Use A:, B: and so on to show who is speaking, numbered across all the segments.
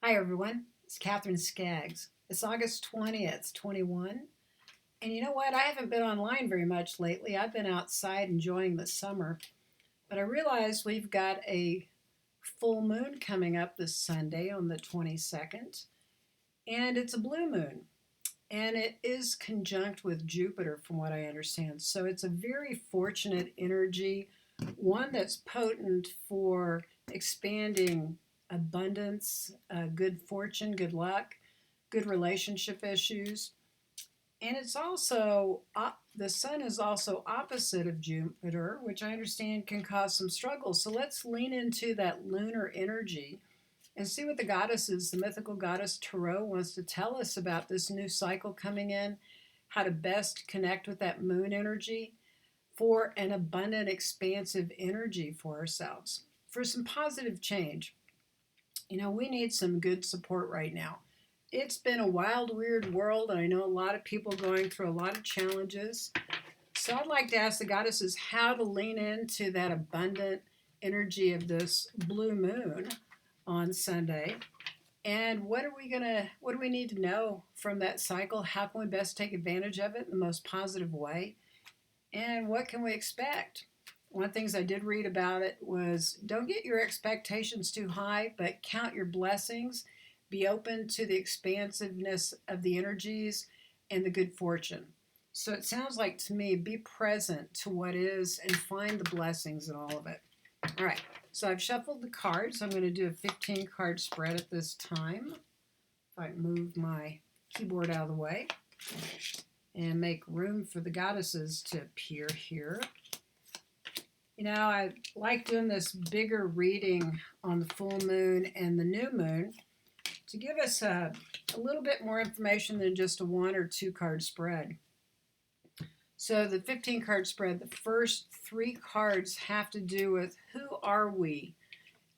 A: Hi everyone, it's Katherine Skaggs. It's August 20th, 21. And you know what? I haven't been online very much lately. I've been outside enjoying the summer. But I realized we've got a full moon coming up this Sunday on the 22nd. And it's a blue moon. And it is conjunct with Jupiter, from what I understand. So it's a very fortunate energy, one that's potent for expanding abundance, good fortune, good luck, good relationship issues. And it's also, the sun is also opposite of Jupiter, which I understand can cause some struggles. So let's lean into that lunar energy and see what the goddesses, the Mythical Goddess Tarot, wants to tell us about this new cycle coming in, how to best connect with that moon energy for an abundant, expansive energy for ourselves, for some positive change. You know, we need some good support right now. It's been a wild, weird world, and I know a lot of people going through a lot of challenges. So I'd like to ask the goddesses how to lean into that abundant energy of this blue moon on Sunday. And what do we need to know from that cycle? How can we best take advantage of it in the most positive way? And what can we expect? One of the things I did read about it was don't get your expectations too high, but count your blessings. Be open to the expansiveness of the energies and the good fortune. So it sounds like to me, be present to what is and find the blessings in all of it. All right, so I've shuffled the cards. I'm going to do a 15 card spread at this time. If I move my keyboard out of the way and make room for the goddesses to appear here. You know, I like doing this bigger reading on the full moon and the new moon to give us a little bit more information than just a one or two card spread. So the 15 card spread, the first three cards have to do with who are we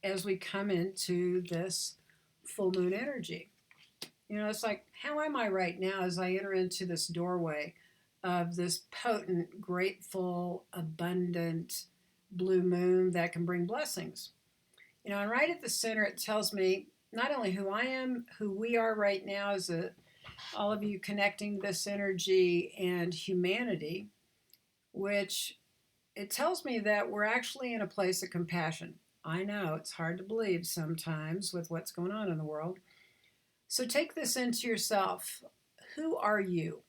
A: as we come into this full moon energy. You know, it's like, how am I right now as I enter into this doorway of this potent, grateful, abundant blue moon that can bring blessings? You know, and right at the center, it tells me not only who I am, who we are right now as all of you connecting this energy and humanity, which it tells me that we're actually in a place of compassion. I know it's hard to believe sometimes with what's going on in the world. So take this into yourself. Who are you?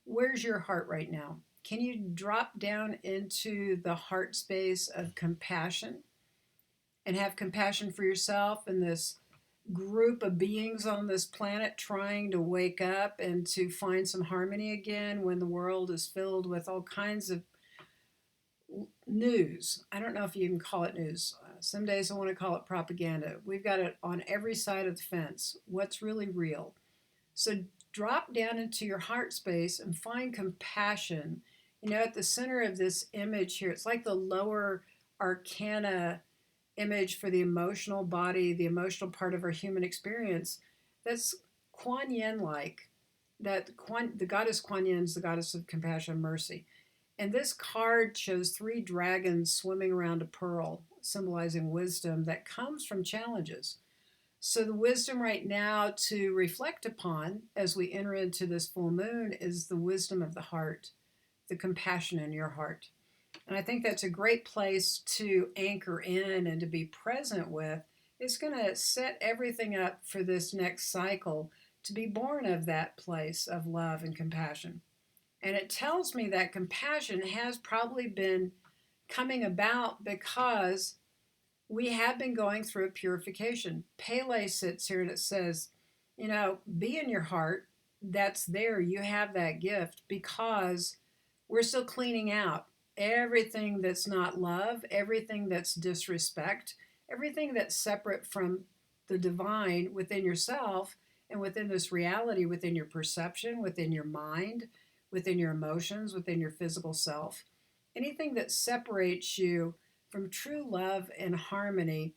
A: Where's your heart right now? Can you drop down into the heart space of compassion and have compassion for yourself and this group of beings on this planet trying to wake up and to find some harmony again when the world is filled with all kinds of news? I don't know if you can call it news. Some days I want to call it propaganda. We've got it on every side of the fence. What's really real? So drop down into your heart space and find compassion. You know, at the center of this image here, it's like the lower arcana image for the emotional body, the emotional part of our human experience. That's Kuan Yin like. The goddess Kuan Yin is the goddess of compassion and mercy. And this card shows three dragons swimming around a pearl, symbolizing wisdom that comes from challenges. So, the wisdom right now to reflect upon as we enter into this full moon is the wisdom of the heart, the compassion in your heart. And I think that's a great place to anchor in and to be present with. It's going to set everything up for this next cycle to be born of that place of love and compassion. And it tells me that compassion has probably been coming about because we have been going through a purification. Pele sits here and it says, you know, be in your heart. That's there. You have that gift because we're still cleaning out everything that's not love, everything that's disrespect, everything that's separate from the divine within yourself and within this reality, within your perception, within your mind, within your emotions, within your physical self. Anything that separates you from true love and harmony,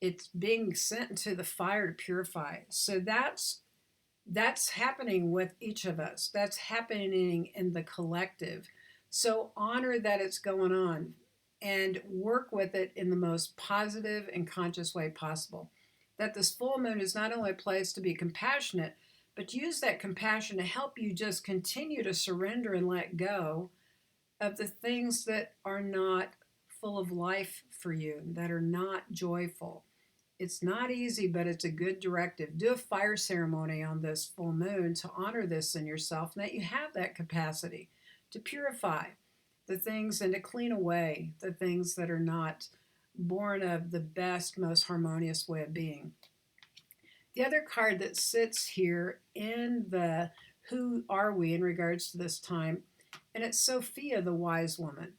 A: it's being sent into the fire to purify. So that's happening with each of us. That's happening in the collective. So honor that it's going on and work with it in the most positive and conscious way possible. that this full moon is not only a place to be compassionate, but use that compassion to help you just continue to surrender and let go of the things that are not full of life for you, that are not joyful. It's not easy, but it's a good directive. Do a fire ceremony on this full moon to honor this in yourself, and that you have that capacity to purify the things and to clean away the things that are not born of the best, most harmonious way of being. The other card that sits here in the who are we in regards to this time, and it's Sophia, the wise woman.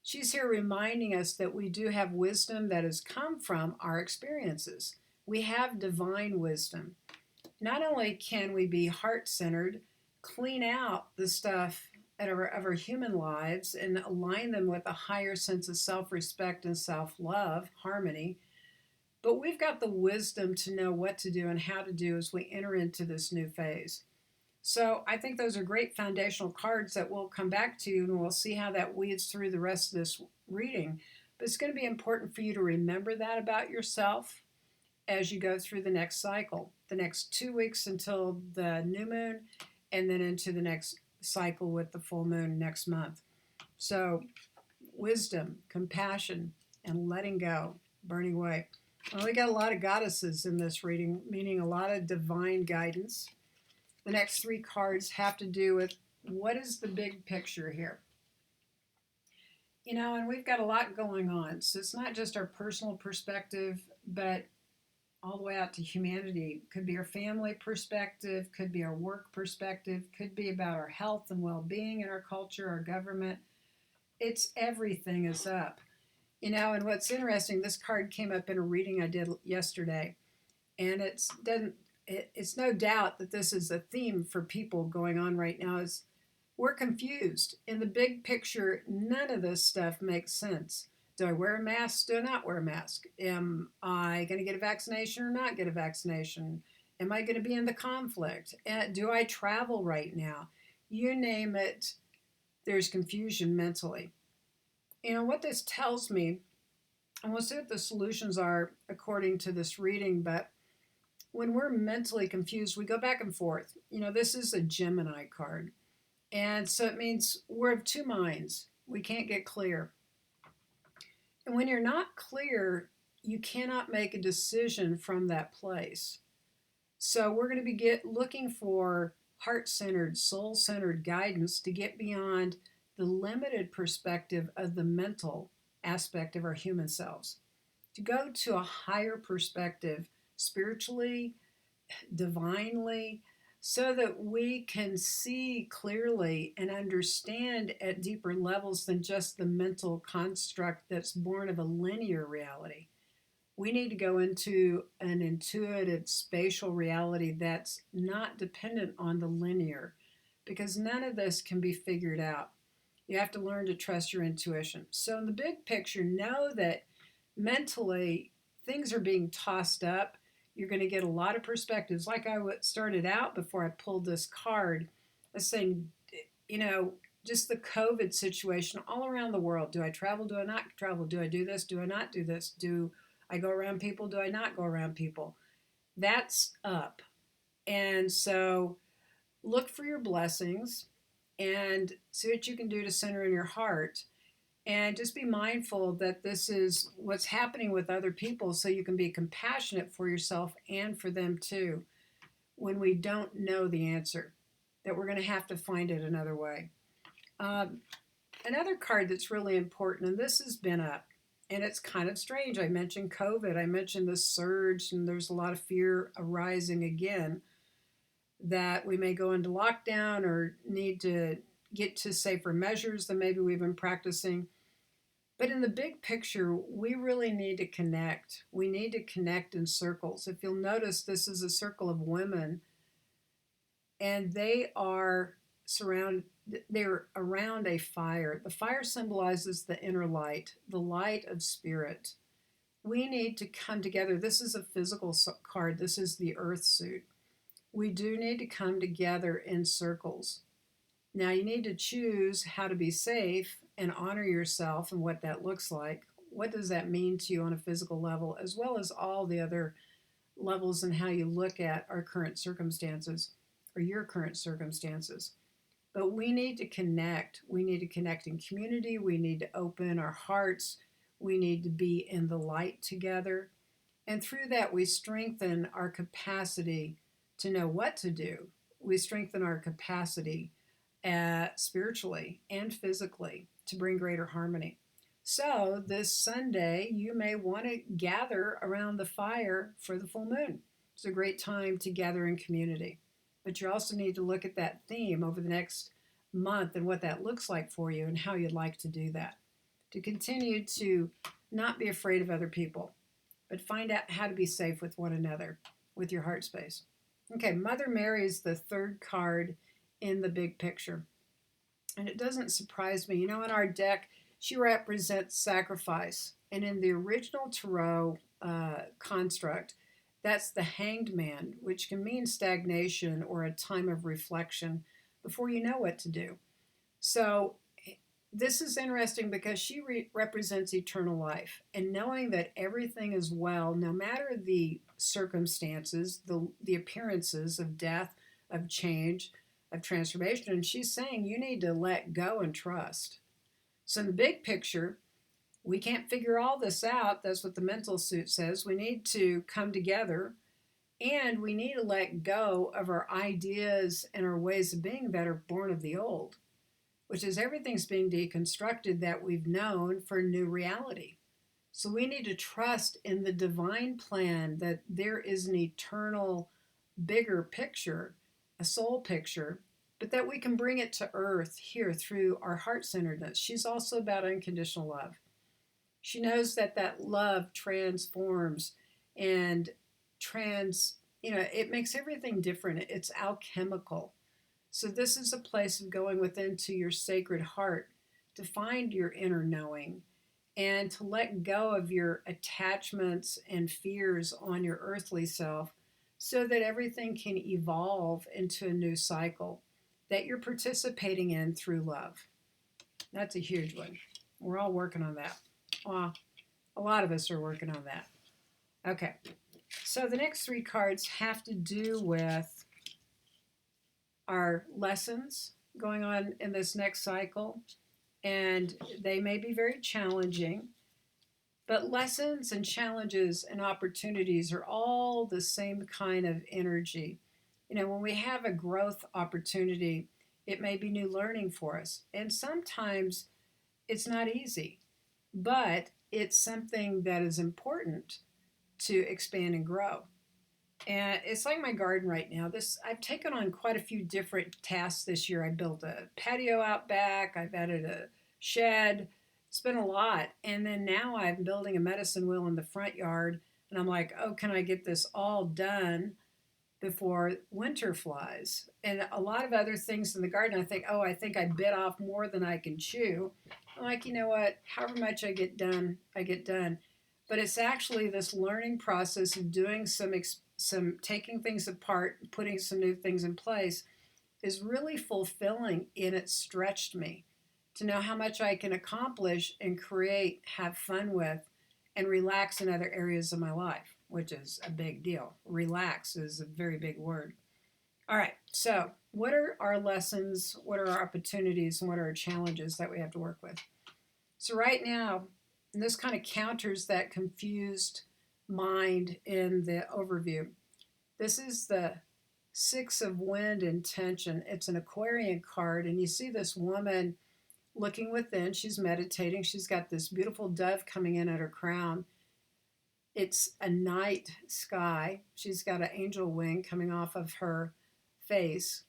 A: She's here reminding us that we do have wisdom that has come from our experiences. We have divine wisdom. Not only can we be heart-centered, clean out the stuff of our human lives and align them with a higher sense of self-respect and self-love, harmony, but we've got the wisdom to know what to do and how to do as we enter into this new phase. So I think those are great foundational cards that we'll come back to, and we'll see how that weaves through the rest of this reading. But it's going to be important for you to remember that about yourself as you go through the next cycle, the next 2 weeks until the new moon, and then into the next cycle with the full moon next month. So wisdom, compassion, and letting go, burning away. Well, we got a lot of goddesses in this reading, meaning a lot of divine guidance. The next 3 cards have to do with what is the big picture here. And we've got a lot going on. So it's not just our personal perspective, but all the way out to humanity. Could be our family perspective, could be our work perspective, could be about our health and well-being in our culture, our government. It's everything is up. And what's interesting, this card came up in a reading I did yesterday, and it's no doubt that this is a theme for people going on right now. Is we're confused. In the big picture, none of this stuff makes sense. Do I wear a mask? Do I not wear a mask? Am I going to get a vaccination or not get a vaccination? Am I going to be in the conflict? Do I travel right now? You name it, there's confusion mentally. What this tells me, and we'll see what the solutions are according to this reading, but when we're mentally confused, we go back and forth. This is a Gemini card. And so it means we're of 2 minds. We can't get clear. And when you're not clear, you cannot make a decision from that place. So we're going to be looking for heart-centered, soul-centered guidance to get beyond the limited perspective of the mental aspect of our human selves, to go to a higher perspective spiritually, divinely, so that we can see clearly and understand at deeper levels than just the mental construct that's born of a linear reality. We need to go into an intuitive spatial reality that's not dependent on the linear, because none of this can be figured out. You have to learn to trust your intuition. So in the big picture, know that mentally things are being tossed up. You're going to get a lot of perspectives. Like I started out before I pulled this card, I was saying, just the COVID situation all around the world. Do I travel? Do I not travel? Do I do this? Do I not do this? Do I go around people? Do I not go around people? That's up. And so look for your blessings and see what you can do to center in your heart. And just be mindful that this is what's happening with other people, so you can be compassionate for yourself and for them too when we don't know the answer, that we're going to have to find it another way. Another card that's really important, and this has been up, and it's kind of strange. I mentioned COVID. I mentioned the surge, and there's a lot of fear arising again that we may go into lockdown or need to get to safer measures than maybe we've been practicing. But in the big picture, we really need to connect. We need to connect in circles. If you'll notice, this is a circle of women, and they're around a fire. The fire symbolizes the inner light, the light of spirit. We need to come together. This is a physical card. This is the earth suit. We do need to come together in circles. Now, you need to choose how to be safe and honor yourself and what that looks like. What does that mean to you on a physical level, as well as all the other levels in how you look at our current circumstances or your current circumstances. But we need to connect. We need to connect in community. We need to open our hearts. We need to be in the light together. And through that, we strengthen our capacity to know what to do. We strengthen our capacity spiritually and physically to bring greater harmony. So, this Sunday, you may want to gather around the fire for the full moon. It's a great time to gather in community. But you also need to look at that theme over the next month and what that looks like for you and how you'd like to do that. To continue to not be afraid of other people, but find out how to be safe with one another with your heart space. Okay, Mother Mary is the third card in the big picture. And it doesn't surprise me. You know, in our deck, she represents sacrifice. And in the original tarot construct, that's the Hanged Man, which can mean stagnation or a time of reflection before you know what to do. So this is interesting because she represents eternal life. And knowing that everything is well, no matter the circumstances, the appearances of death, of change, of transformation. And she's saying you need to let go and trust. So in the big picture, we can't figure all this out. That's what the mental suit says. We need to come together and we need to let go of our ideas and our ways of being that are born of the old, which is everything's being deconstructed that we've known for new reality. So we need to trust in the divine plan that there is an eternal, bigger picture, a soul picture, but that we can bring it to earth here through our heart-centeredness. She's also about unconditional love. She knows that that love transforms and it makes everything different. It's alchemical. So this is a place of going within to your sacred heart to find your inner knowing and to let go of your attachments and fears on your earthly self so that everything can evolve into a new cycle that you're participating in through love. That's a huge one. We're all working on that. Well, a lot of us are working on that. Okay, so the next three cards have to do with our lessons going on in this next cycle, and they may be very challenging, but lessons and challenges and opportunities are all the same kind of energy. You know, when we have a growth opportunity, it may be new learning for us, and sometimes it's not easy, but it's something that is important to expand and grow. And it's like my garden right now. I've taken on quite a few different tasks this year. I built a patio out back. I've added a shed. It's been a lot. And then now I'm building a medicine wheel in the front yard. And I'm like, oh, can I get this all done before winter flies? And a lot of other things in the garden, I think, I think I bit off more than I can chew. I'm like, you know what? However much I get done, I get done. But it's actually this learning process of doing some taking things apart, putting some new things in place is really fulfilling, and it stretched me to know how much I can accomplish and create, have fun with, and relax in other areas of my life, which is a big deal. Relax is a very big word. All right, so what are our lessons, what are our opportunities, and what are our challenges that we have to work with? So right now, and this kind of counters that confused mind in the overview. This is the Six of Wind and Tension. It's an Aquarian card, and you see this woman looking within. She's meditating. She's got this beautiful dove coming in at her crown. It's a night sky. She's got an angel wing coming off of her face.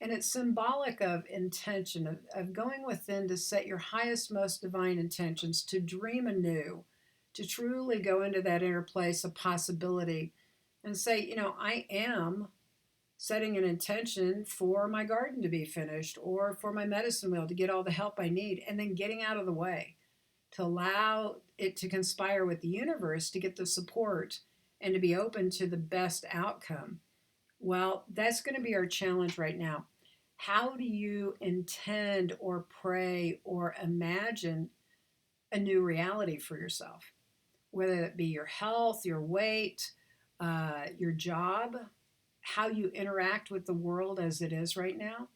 A: And it's symbolic of intention, of going within to set your highest, most divine intentions, to dream anew, to truly go into that inner place of possibility and say, you know, I am setting an intention for my garden to be finished or for my medicine wheel to get all the help I need, and then getting out of the way to allow it to conspire with the universe to get the support and to be open to the best outcome. Well, that's going to be our challenge right now. How do you intend or pray or imagine a new reality for yourself? Whether it be your health, your weight, your job, how you interact with the world as it is right now.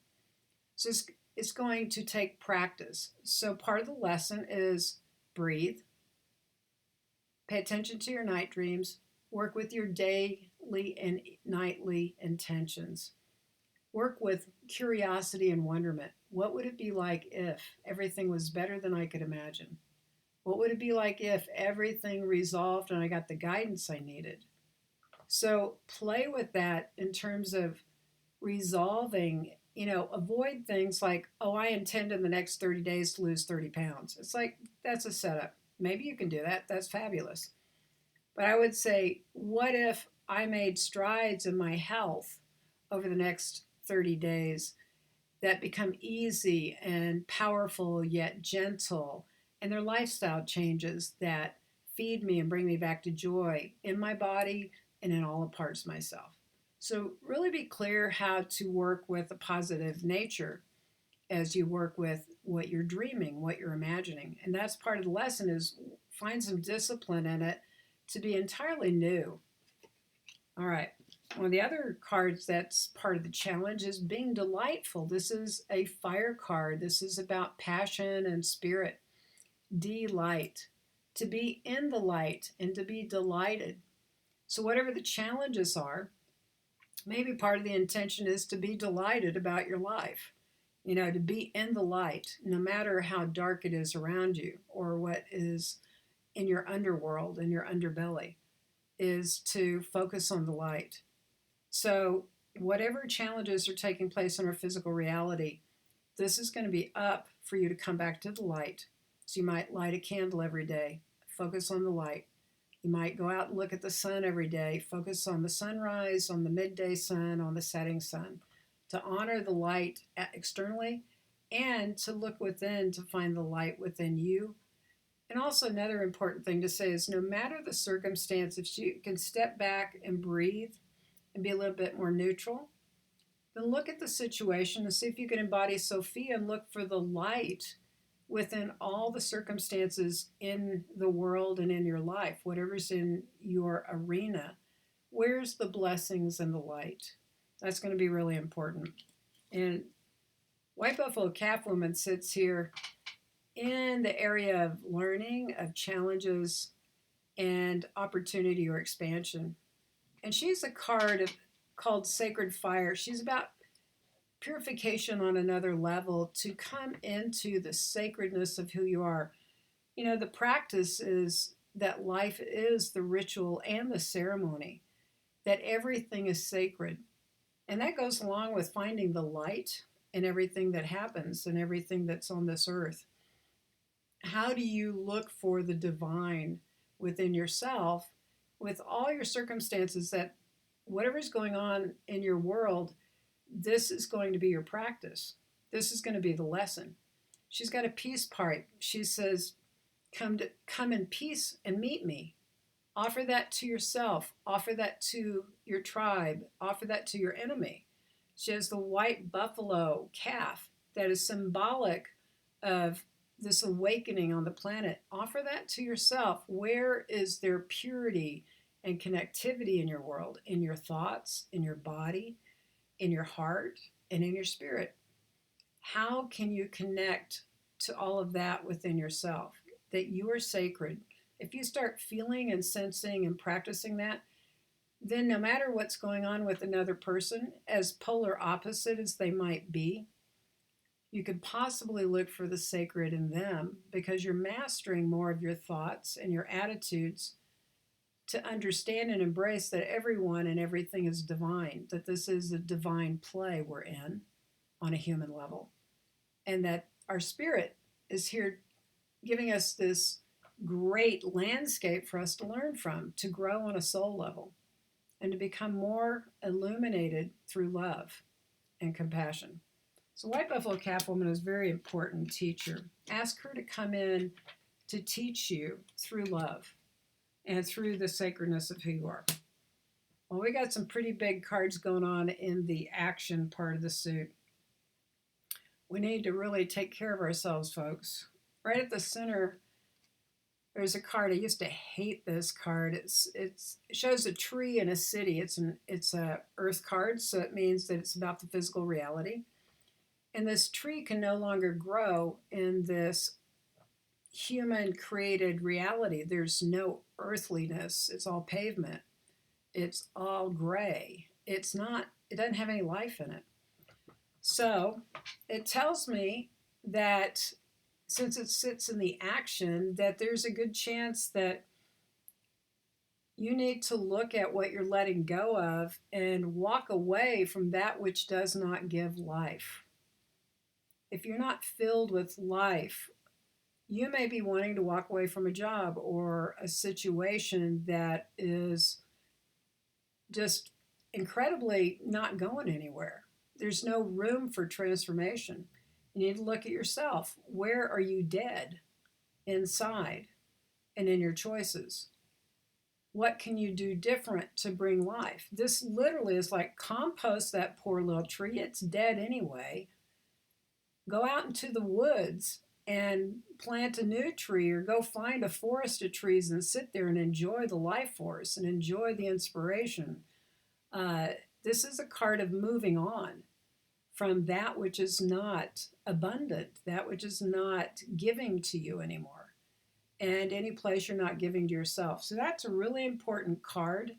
A: So it's going to take practice. So part of the lesson is breathe, pay attention to your night dreams, work with your daily and nightly intentions. Work with curiosity and wonderment. What would it be like if everything was better than I could imagine? What would it be like if everything resolved and I got the guidance I needed? So play with that in terms of resolving, avoid things like, oh, I intend in the next 30 days to lose 30 pounds. It's like, that's a setup. Maybe you can do that. That's fabulous. But I would say, what if I made strides in my health over the next 30 days that become easy and powerful yet gentle, and they're lifestyle changes that feed me and bring me back to joy in my body and in all the parts of myself. So really be clear how to work with a positive nature as you work with what you're dreaming, what you're imagining. And that's part of the lesson, is find some discipline in it to be entirely new. All right. One of the other cards that's part of the challenge is being delightful. This is a fire card. This is about passion and spirit. Delight. To be in the light and to be delighted. So whatever the challenges are, maybe part of the intention is to be delighted about your life. To be in the light, no matter how dark it is around you or what is in your underworld, in your underbelly, is to focus on the light. So, whatever challenges are taking place in our physical reality, this is going to be up for you to come back to the light. So, you might light a candle every day, focus on the light. You might go out and look at the sun every day, focus on the sunrise, on the midday sun, on the setting sun, to honor the light externally and to look within to find the light within you. And also, another important thing to say is no matter the circumstance, if you can step back and breathe and be a little bit more neutral, then look at the situation and see if you can embody Sophia and look for the light within all the circumstances in the world and in your life, whatever's in your arena. Where's the blessings and the light? That's going to be really important. And White Buffalo Calf Woman sits here in the area of learning, of challenges, and opportunity or expansion. And she's a card called Sacred Fire. She's about purification on another level, to come into the sacredness of who you are. The practice is that life is the ritual and the ceremony, that everything is sacred. And that goes along with finding the light in everything that happens and everything that's on this earth. How do you look for the divine within yourself with all your circumstances, that whatever's going on in your world, this is going to be your practice. This is going to be the lesson. She's got a peace part. She says, come in peace and meet me. Offer that to yourself. Offer that to your tribe. Offer that to your enemy. She has the white buffalo calf that is symbolic of this awakening on the planet. Offer that to yourself. Where is there purity and connectivity in your world, in your thoughts, in your body, in your heart, and in your spirit? How can you connect to all of that within yourself? That you are sacred. If you start feeling and sensing and practicing that, then no matter what's going on with another person, as polar opposite as they might be, you could possibly look for the sacred in them, because you're mastering more of your thoughts and your attitudes to understand and embrace that everyone and everything is divine, that this is a divine play we're in on a human level, and that our spirit is here giving us this great landscape for us to learn from, to grow on a soul level, and to become more illuminated through love and compassion. So White Buffalo Calf Woman is a very important teacher. Ask her to come in to teach you through love and through the sacredness of who you are. Well, we got some pretty big cards going on in the action part of the suit. We need to really take care of ourselves, folks. Right at the center There's a card. I used to hate this card. It shows a tree in a city. It's a earth card, so it means that it's about the physical reality. And this tree can no longer grow in this human created reality. There's no earthliness. It's all pavement. It's all gray. It's not, it doesn't have any life in it. So it tells me that since it sits in the action, that there's a good chance that you need to look at what you're letting go of and walk away from that which does not give life. If you're not filled with life, you may be wanting to walk away from a job or a situation that is just incredibly not going anywhere. There's no room for transformation. You need to look at yourself. Where are you dead inside and in your choices? What can you do different to bring life? This literally is like compost that poor little tree. It's dead anyway. Go out into the woods and plant a new tree, or go find a forest of trees and sit there and enjoy the life force and enjoy the inspiration. Uh, this is a card of moving on from that which is not abundant, that which is not giving to you anymore, and any place you're not giving to yourself. So that's a really important card.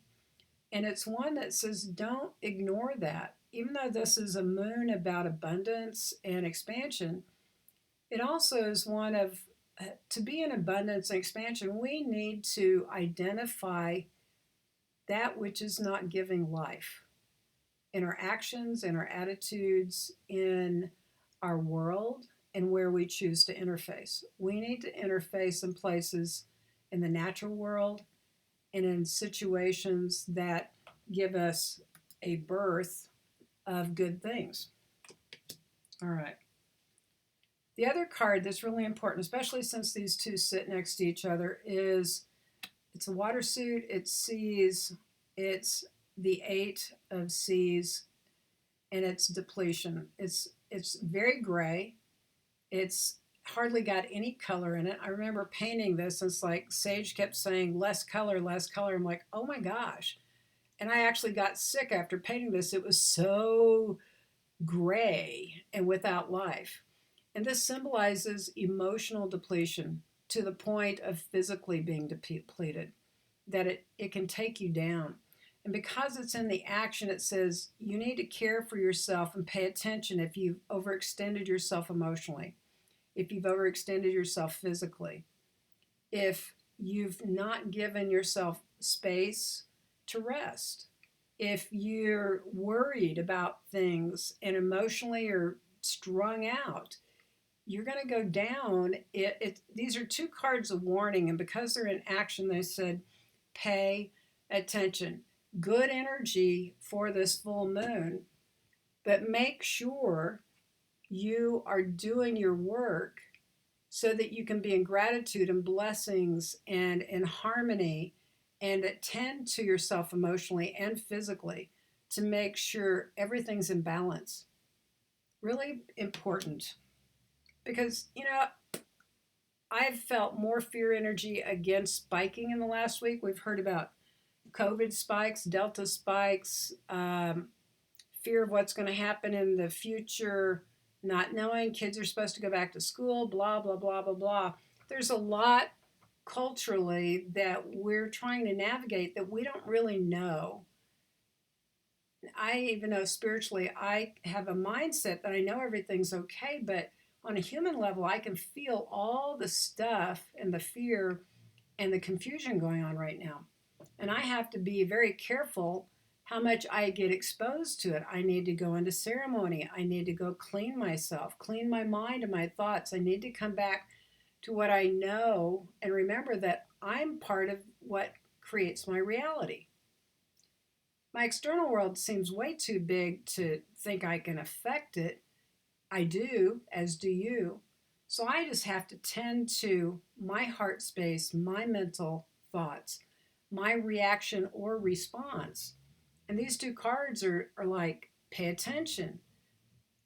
A: And it's one that says don't ignore that. Even though this is a moon about abundance and expansion, it also is one of, to be in abundance and expansion, we need to identify that which is not giving life in our actions, in our attitudes, in our world, and where we choose to interface. We need to interface in places in the natural world and in situations that give us a birth of good things. All right. The other card that's really important, especially since these two sit next to each other, is it's a water suit. It's seas. It's the Eight of Seas, and it's depletion. It's very gray. It's hardly got any color in it. I remember painting this, and it's like Sage kept saying less color, less color. I'm like, oh my gosh. And I actually got sick after painting this. It was so gray and without life. And this symbolizes emotional depletion to the point of physically being depleted, that it can take you down. And because it's in the action, it says you need to care for yourself and pay attention if you've overextended yourself emotionally, if you've overextended yourself physically, if you've not given yourself space to rest, if you're worried about things and emotionally are strung out, you're going to go down. These are two cards of warning, and because they're in action, they said pay attention. Good energy for this full moon, but make sure you are doing your work so that you can be in gratitude and blessings and in harmony and attend to yourself emotionally and physically to make sure everything's in balance. Really important. Because, I've felt more fear energy against spiking in the last week. We've heard about COVID spikes, Delta spikes, fear of what's going to happen in the future, not knowing kids are supposed to go back to school, blah, blah, blah, blah, blah. There's a lot culturally that we're trying to navigate that we don't really know. I even know spiritually, I have a mindset that I know everything's okay, but on a human level, I can feel all the stuff and the fear and the confusion going on right now. And I have to be very careful how much I get exposed to it. I need to go into ceremony. I need to go clean myself, clean my mind and my thoughts. I need to come back to what I know and remember that I'm part of what creates my reality. My external world seems way too big to think I can affect it. I do, as do you. So I just have to tend to my heart space, my mental thoughts, my reaction or response. And these two cards are like, pay attention.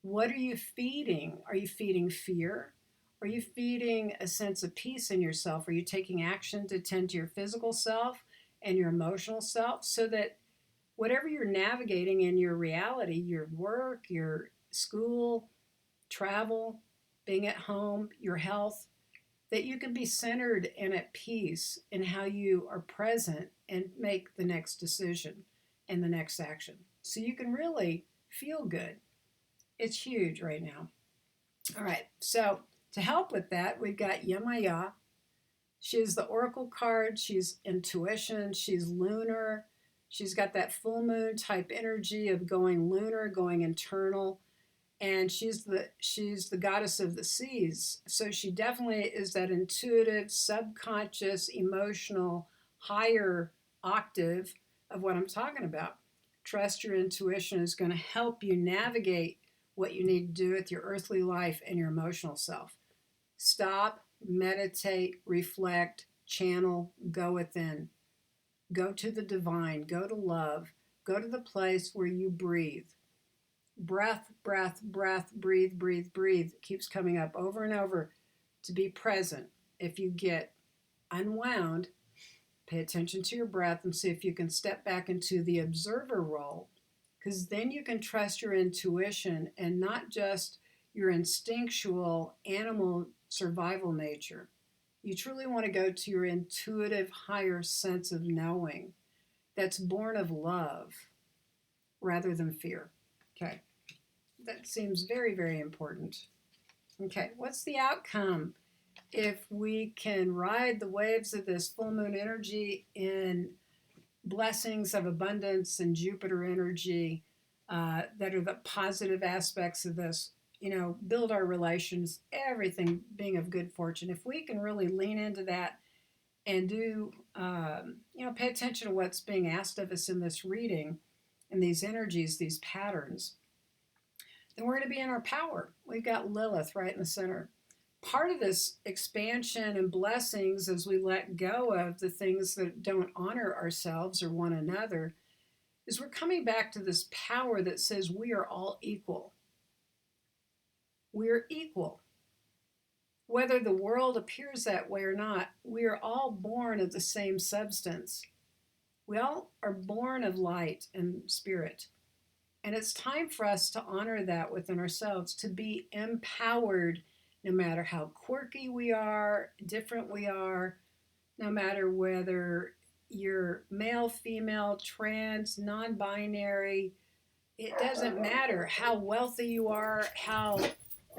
A: What are you feeding? Are you feeding fear? Are you feeding a sense of peace in yourself? Are you taking action to tend to your physical self and your emotional self so that whatever you're navigating in your reality, your work, your school, travel, being at home, your health, that you can be centered and at peace in how you are present and make the next decision and the next action. So you can really feel good. It's huge right now. All right, so to help with that, we've got Yemaya. She's the oracle card. She's intuition. She's lunar. She's got that full moon type energy of going lunar, going internal, and she's the goddess of the seas. So she definitely is that intuitive, subconscious, emotional, higher octave of what I'm talking about. Trust your intuition is going to help you navigate what you need to do with your earthly life and your emotional self. Stop, meditate, reflect, channel, go within. Go to the divine, go to love, go to the place where you breathe. Breath, breath, breath, breathe, breathe, breathe keeps coming up over and over to be present. If you get unwound, pay attention to your breath and see if you can step back into the observer role, because then you can trust your intuition and not just your instinctual animal survival nature. You truly want to go to your intuitive higher sense of knowing that's born of love rather than fear. Okay, that seems very, very important. Okay, what's the outcome if we can ride the waves of this full moon energy in blessings of abundance and Jupiter energy that are the positive aspects of this? Build our relations, everything being of good fortune. If we can really lean into that and do, pay attention to what's being asked of us in this reading and these energies, these patterns, then we're going to be in our power. We've got Lilith right in the center. Part of this expansion and blessings as we let go of the things that don't honor ourselves or one another is we're coming back to this power that says we are all equal. We're equal. Whether the world appears that way or not, we are all born of the same substance. We all are born of light and spirit. And it's time for us to honor that within ourselves, to be empowered no matter how quirky we are, different we are, no matter whether you're male, female, trans, non binary. It doesn't matter how wealthy you are, how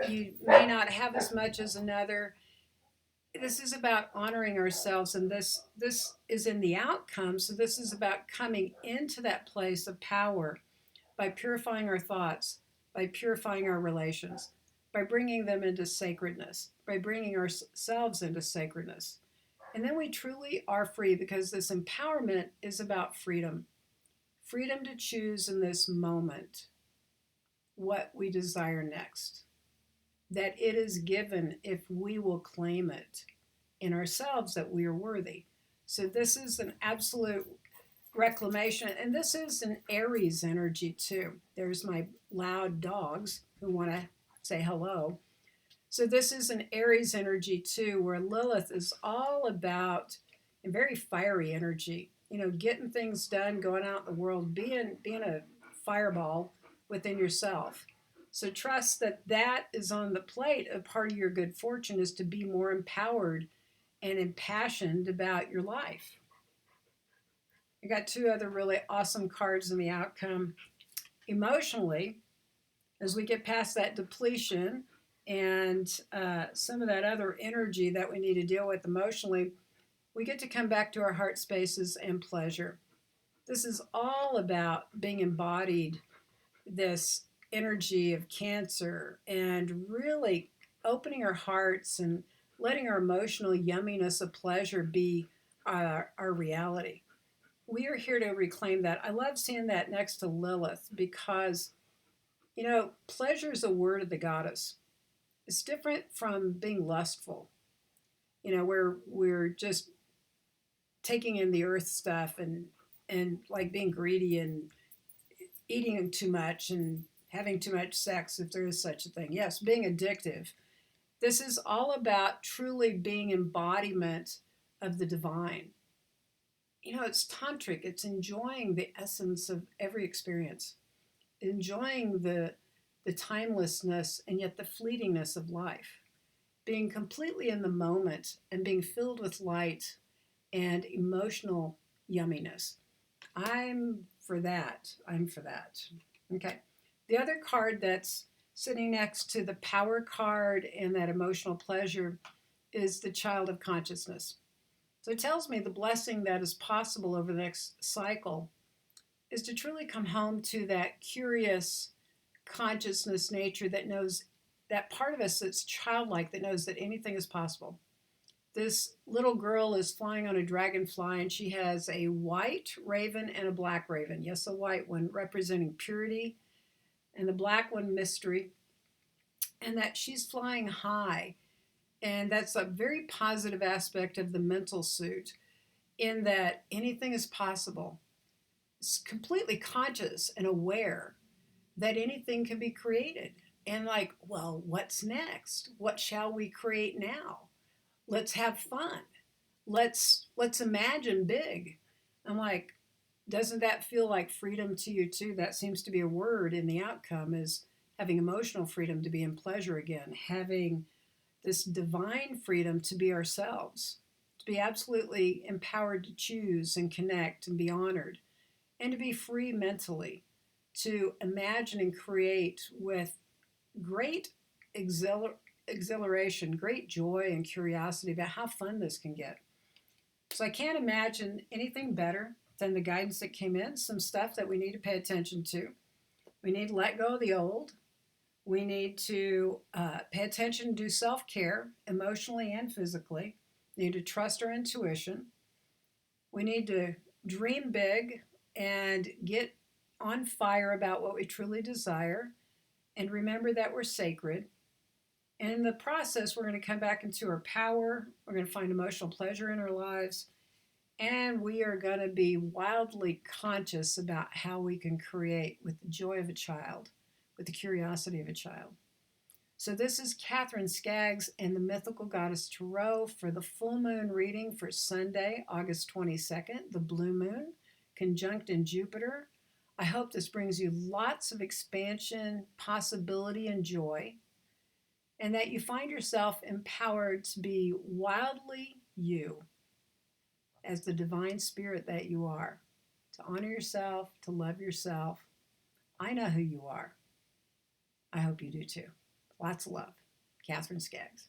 A: you may not have as much as another. This is about honoring ourselves, and this is in the outcome. So this is about coming into that place of power by purifying our thoughts, by purifying our relations, by bringing them into sacredness, by bringing ourselves into sacredness. And then we truly are free, because this empowerment is about freedom. Freedom to choose in this moment what we desire next. That it is given if we will claim it in ourselves that we are worthy. So this is an absolute reclamation, and this is an Aries energy too. There's my loud dogs who want to say hello. So this is an Aries energy too, where Lilith is all about a very fiery energy, getting things done, going out in the world, being a fireball within yourself. So trust that that is on the plate. A part of your good fortune is to be more empowered and impassioned about your life. I got two other really awesome cards in the outcome. Emotionally, as we get past that depletion and some of that other energy that we need to deal with emotionally, we get to come back to our heart spaces and pleasure. This is all about being embodied, this energy of Cancer, and really opening our hearts and letting our emotional yumminess of pleasure be our reality. We are here to reclaim that. I love seeing that next to Lilith because, pleasure is a word of the goddess. It's different from being lustful, where we're just taking in the earth stuff and like being greedy and eating too much and having too much sex, if there is such a thing. Yes, being addictive. This is all about truly being embodiment of the divine. You know, it's tantric. It's enjoying the essence of every experience, enjoying the timelessness and yet the fleetingness of life, being completely in the moment and being filled with light and emotional yumminess. I'm for that. I'm for that. Okay. The other card that's sitting next to the power card and that emotional pleasure is the child of consciousness. So it tells me the blessing that is possible over the next cycle is to truly come home to that curious consciousness nature that knows, that part of us that's childlike, that knows that anything is possible. This little girl is flying on a dragonfly, and she has a white raven and a black raven. Yes, a white one representing purity, and the black one mystery, and that she's flying high. And that's a very positive aspect of the mental suit, in that anything is possible. It's completely conscious and aware that anything can be created. And like, well, what's next? What shall we create now? Let's have fun. Let's imagine big. I'm like, doesn't that feel like freedom to you too? That seems to be a word in the outcome, is having emotional freedom to be in pleasure again, having this divine freedom to be ourselves, to be absolutely empowered to choose and connect and be honored, and to be free mentally, to imagine and create with great exhilaration, great joy and curiosity about how fun this can get. So I can't imagine anything better than the guidance that came in, some stuff that we need to pay attention to. We need to let go of the old. We need to pay attention, do self-care emotionally and physically. We need to trust our intuition. We need to dream big and get on fire about what we truly desire, and remember that we're sacred. And in the process, we're going to come back into our power. We're going to find emotional pleasure in our lives. And we are going to be wildly conscious about how we can create with the joy of a child, with the curiosity of a child. So this is Katherine Skaggs and the Mythical Goddess Tarot for the full moon reading for Sunday, August 22nd, the blue moon, conjunct in Jupiter. I hope this brings you lots of expansion, possibility, and joy, and that you find yourself empowered to be wildly you as the divine spirit that you are, to honor yourself, to love yourself. I know who you are. I hope you do too. Lots of love. Katherine Skaggs.